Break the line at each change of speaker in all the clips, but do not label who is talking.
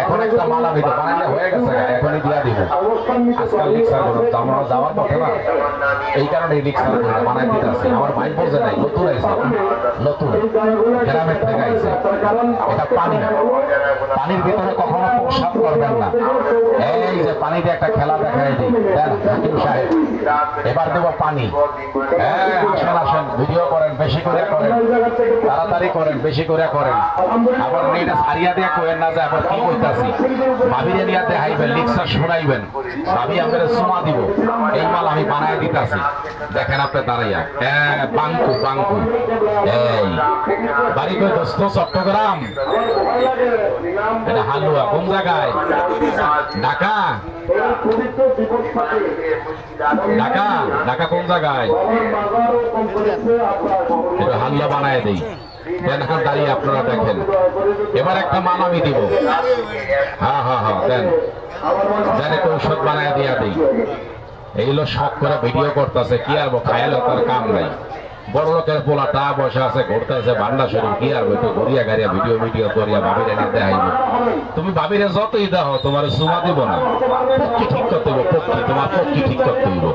এখন একটা মালা নিতে বানাইলে হয়ে গেছে, এখনই দিয়া দিব। আজকাল রিক্সার গুলো আমরা যাওয়ার পথে না, এই কারণে রিক্সার গুলো বানাই দিতে আছে। আমার ভাই বোঝে নাই, নতুন আইছে, নতুন গ্রামের থেকে আইছে। এটা পানি, পানির ভিতরে কখনো প্রসাদ করবেন না। এই যে পানি দিয়ে একটা খেলা দেখাই দিই, দেন হাকিম সাহেব এবার দেবো পানি। হ্যাঁ আসেন আসেন, ভিডিও করেন, বেশি করে করেন, তাড়াতাড়ি করেন, বেশি করে করেন। আবার এটা সারিয়া দিয়ে করেন না যে আবার কি কইতাছি। ভাবিরে নিয়ে দেখাইবেন, লিক্সা শোনাইবেন, ভাবি আপনাদের সোমা দিব। এই মাল আমি বানায় দিতেছি, দেখেন আপনি দাঁড়াইয়া। হ্যাঁ বাঙ্কু বাঙ্কু। এই বাড়ি কই দোস্ত? চট্টগ্রাম। এটা হালুয়া কোন জায়গায়? ঢাকা। ঢাকা ঢাকা কোন জায়গায়? এটা হালুয়া বানায় দেই, দেন এখন দাঁড়িয়ে আপনারা দেখেন। এবার একটা মাল আমি দিব। হ্যাঁ হ্যাঁ হ্যাঁ, দেন দেন একটা ঔষধ বানায় দিয়া দিই। এইগুলো শখ করে ভিডিও করতেছে, কি আর খায়ালে তার কাম নাই। বড় লোকের পোলাটা বসে আছে, ঘুরতেছে বান্ডা শরীর, কি আর একটু ঘুরিয়া গাড়িয়া ভিডিও ভিডিও করিয়া ভাবিরে নিয়ে দেখাইব। তুমি ভাবিরে যতই দাও তোমার সুমা দিব না, পক্ষী ঠিক করতে হইব, পক্ষী তোমার পক্ষী ঠিক করতে হইব।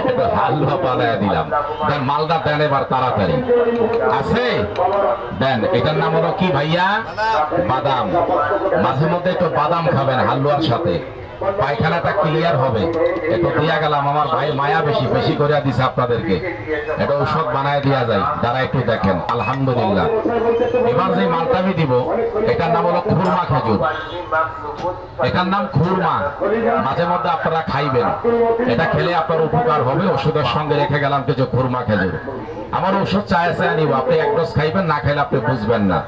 এটা হালুয়া বানায় দিলাম, দেন মালদা দেন এবার তাড়াতাড়ি। আছে দেন। এটার নাম হলো কি ভাইয়া? বাদাম। মাঝে মধ্যে একটু বাদাম খাবেন হালুয়ার সাথে, পায়খানাটা ক্লিয়ার হবে। একটু দিয়া গেলাম, আমার ভাই মায়া বেশি বেশি করে দিছে আপনাদেরকে। এটা ঔষধ বানায় দিয়া যায়, যারা একটু দেখেন। আলহামদুলিল্লাহ। এবার যে মালটা আমি দিব, এটার নাম হলো খুরমা খেজুর। এটার নাম খুরমা। মাঝে মধ্যে আপনারা খাইবেন, এটা খেলে আপনার উপকার হবে। ওষুধের সঙ্গে রেখে গেলাম কিছু খুরমা খেজুর। আমার ওষুধ চায় চায় নিব, আপনি এক ডোজ খাইবেন, না খাইলে আপনি বুঝবেন না।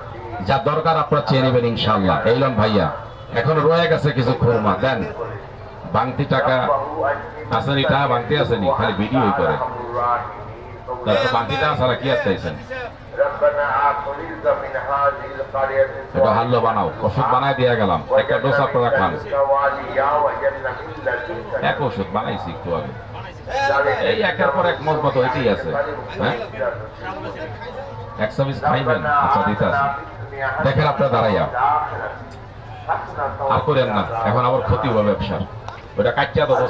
যা দরকার আপনার চেয়ে নেবেন ইনশাল্লাহ। এইলন ভাইয়া এখন রয়ে গেছে কিছু খুরমা, দেন। বাংতি টাকা আসেনি, টাকা বাংতি আসেনি, খালি ভিডিওই করে। বাংতিটা ছাড়া কি আর চাইছেন? এটা হালুয়া বানাও, ওষুধ বানায় দিয়ে গেলাম, একটা ডোজ আপনারা খান। এক ওষুধ বানাইছি একটু আগে, এই একের পর এক মত মতো এটাই আছে। হ্যাঁ এক সার্ভিস খাইবেন? আচ্ছা দিতে আছে, দেখেন আপনার দাঁড়াইয়া। আর করেন না, এখন আবার ক্ষতি হবে ব্যবসার। ওটা কাটিয়া দেবো।